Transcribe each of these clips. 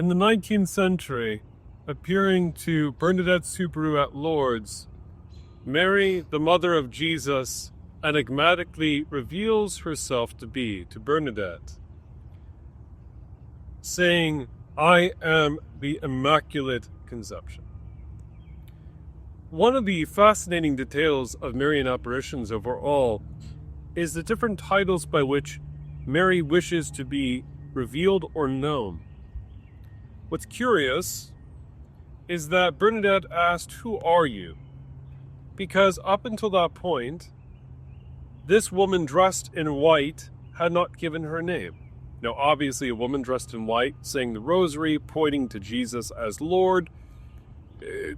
In the 19th century, appearing to Bernadette Soubirous at Lourdes, Mary, the mother of Jesus, enigmatically reveals herself to be to Bernadette, saying, "I am the Immaculate Conception." One of the fascinating details of Marian apparitions overall is the different titles by which Mary wishes to be revealed or known. What's curious is that Bernadette asked, "Who are you?" Because up until that point, this woman dressed in white had not given her name. Now, obviously, a woman dressed in white, saying the rosary, pointing to Jesus as Lord.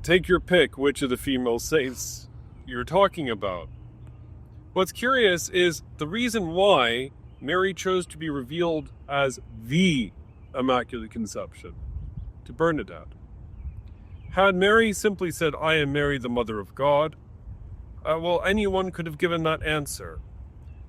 Take your pick, which of the female saints you're talking about. What's curious is the reason why Mary chose to be revealed as the Immaculate Conception to Bernadette. Had Mary simply said, "I am Mary, the Mother of God," well, anyone could have given that answer.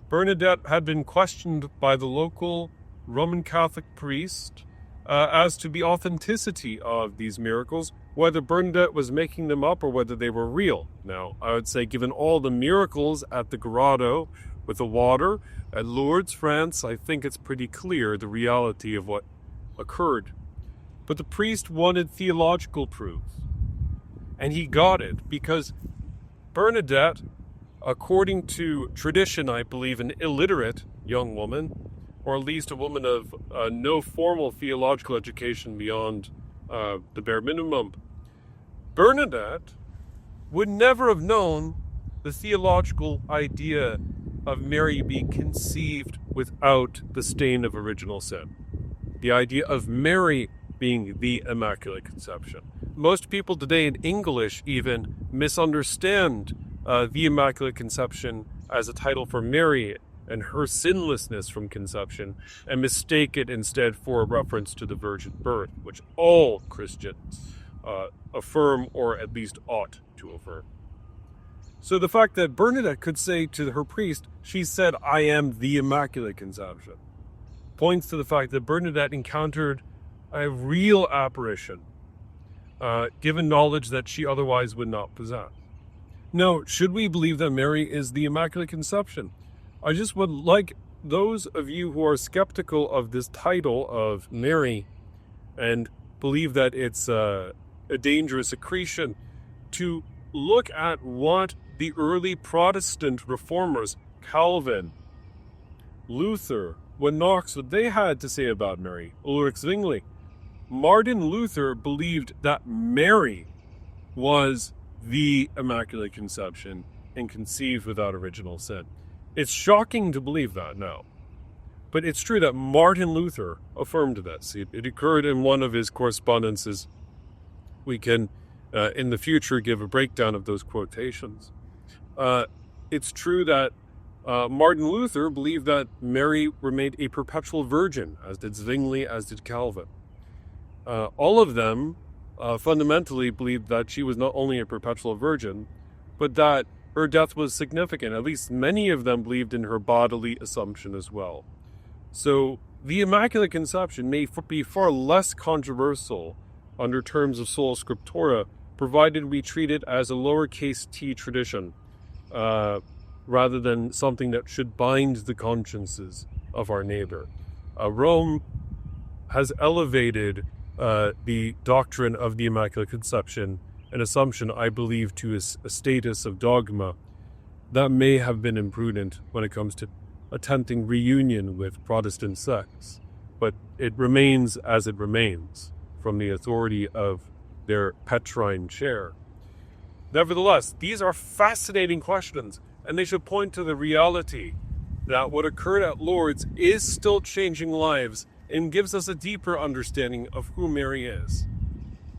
Bernadette had been questioned by the local Roman Catholic priest as to the authenticity of these miracles, whether Bernadette was making them up or whether they were real. Now, I would say, given all the miracles at the grotto with the water at Lourdes, France, I think it's pretty clear the reality of what occurred. But the priest wanted theological proof, and he got it because Bernadette, according to tradition, I believe, an illiterate young woman, or at least a woman of no formal theological education beyond the bare minimum, Bernadette would never have known the theological idea of Mary being conceived without the stain of original sin. The idea of Mary being the Immaculate Conception. Most people today in English even misunderstand the Immaculate Conception as a title for Mary and her sinlessness from conception, and mistake it instead for a reference to the virgin birth, which all Christians affirm, or at least ought to affirm. So the fact that Bernadette could say to her priest, she said, "I am the Immaculate Conception," points to the fact that Bernadette encountered a real apparition, given knowledge that she otherwise would not possess. Now, should we believe that Mary is the Immaculate Conception? I just would like those of you who are skeptical of this title of Mary and believe that it's a dangerous accretion to look at what the early Protestant reformers, Calvin, Luther, what Knox, what they had to say about Mary, Ulrich Zwingli. Martin Luther believed that Mary was the Immaculate Conception and conceived without original sin. It's shocking to believe that now, but it's true that Martin Luther affirmed this. It occurred in one of his correspondences. We can, in the future, give a breakdown of those quotations. It's true that Martin Luther believed that Mary remained a perpetual virgin, as did Zwingli, as did Calvin. All of them fundamentally believed that she was not only a perpetual virgin, but that her death was significant. At least many of them believed in her bodily assumption as well. So the Immaculate Conception may be far less controversial under terms of sola scriptura, provided we treat it as a lowercase t tradition, rather than something that should bind the consciences of our neighbor. Rome has elevated the doctrine of the Immaculate Conception, an assumption, I believe, to a status of dogma that may have been imprudent when it comes to attempting reunion with Protestant sects. But it remains as it remains from the authority of their Petrine chair. Nevertheless, these are fascinating questions, and they should point to the reality that what occurred at Lourdes is still changing lives and gives us a deeper understanding of who Mary is.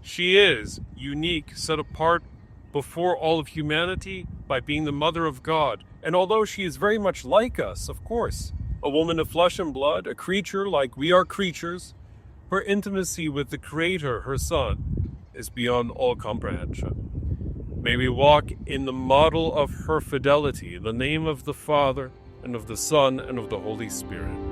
She is unique, set apart before all of humanity by being the Mother of God. And although she is very much like us, of course, a woman of flesh and blood, a creature like we are creatures, her intimacy with the Creator, her Son, is beyond all comprehension. May we walk in the model of her fidelity, in the name of the Father, and of the Son, and of the Holy Spirit.